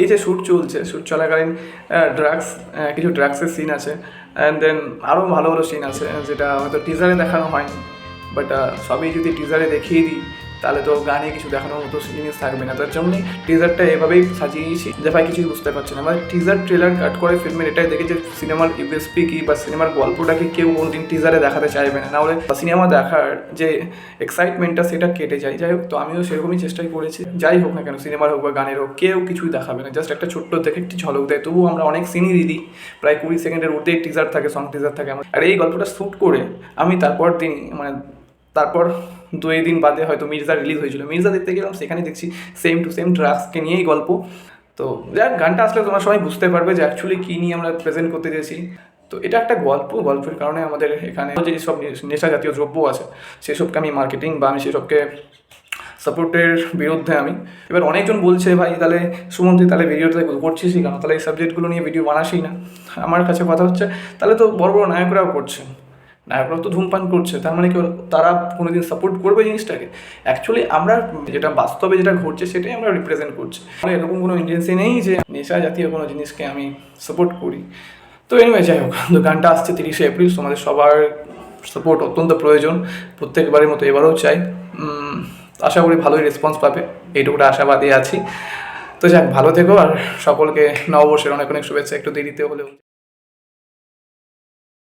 এই যে শ্যুট চলছে, শ্যুট চলাকালীন কিছু ড্রাগসের সিন আছে, অ্যান্ড দেন আরও ভালো ভালো সিন আছে যেটা হয়তো টিজারে দেখানো হয়নি, বাট সবই যদি টিজারে দেখিয়ে দিই তাহলে তো গানে কিছু দেখানোর মতো জিনিস থাকবে না। তার জন্যই টিজারটা এভাবেই সাজিয়েছি যে ভাই কিছুই বুঝতে পারছি না। মানে টিজার ট্রেলার কাট করে ফিল্মের এটাই দেখি যে সিনেমার ইউএসপি কি বা সিনেমার গল্পটাকে কেউ কোনদিন টিজারে দেখাতে চাইবে না, নাহলে সিনেমা দেখার যে এক্সাইটমেন্টটা সেটা কেটে যায়। যাই হোক, তো আমিও সেরকমই চেষ্টাই করেছি। যাই হোক না কেন, সিনেমার হোক বা গানের হোক, কেউ কিছুই দেখাবে না, জাস্ট একটা ছোট্ট দেখে একটি ঝলক দেয়। তবুও আমরা অনেক সিনই দিই, প্রায় 20 সেকেন্ডের ঊর্ধ্বেই টিজার থাকে, সং টিজার থাকে আমার। আর এই গল্পটা শ্যুট করে আমি তারপর 2 দিন বাদে হয়তো মির্জা রিলিজ হয়েছিল, মির্জা দেখতে গেলাম, সেখানে দেখছি সেম টু সেম ড্রাগসকে নিয়েই গল্প। তো যাক, গানটা আসলে তোমরা সবাই বুঝতে পারবে যে অ্যাকচুয়ালি কী নিয়ে আমরা প্রেজেন্ট করতে চেয়েছি। তো এটা একটা গল্পের কারণে আমাদের এখানে যে সব নেশা জাতীয় দ্রব্য আছে সেসবকে আমি মার্কেটিং বা আমি সেসবকে সাপোর্টের বিরুদ্ধে আমি। এবার অনেকজন বলছে, ভাই তাহলে সুমন তুই তাহলে ভিডিওটা করছিসই কেন, তাহলে এই সাবজেক্টগুলো নিয়ে ভিডিও বানাসই না। আমার কাছে কথা হচ্ছে, তাহলে তো বড় বড় নায়করাও করছে, নায়করাও তো ধূমপান করছে, তার মানে কি তারা কোনোদিন সাপোর্ট করবে জিনিসটাকে? অ্যাকচুয়ালি আমরা যেটা বাস্তবে যেটা ঘটছে সেটাই আমরা রিপ্রেজেন্ট করছি। মানে এরকম কোনো ইন্টেন্সি নেই যে নেশা জাতীয় কোনো জিনিসকে আমি সাপোর্ট করি। তো এনিওয়ে, যাই হোক, তো গানটা আসছে 30শে এপ্রিল, তোমাদের সবার সাপোর্ট অত্যন্ত প্রয়োজন, প্রত্যেকবারের মতো এবারেও চাই। আশা করি ভালোই রেসপন্স পাবে, এইটুকুটা আশাবাদী আছি। তো যাক, ভালো থেকো, আর সকলকে নববর্ষের অনেক অনেক শুভেচ্ছা, একটু দেরিতে হলেও।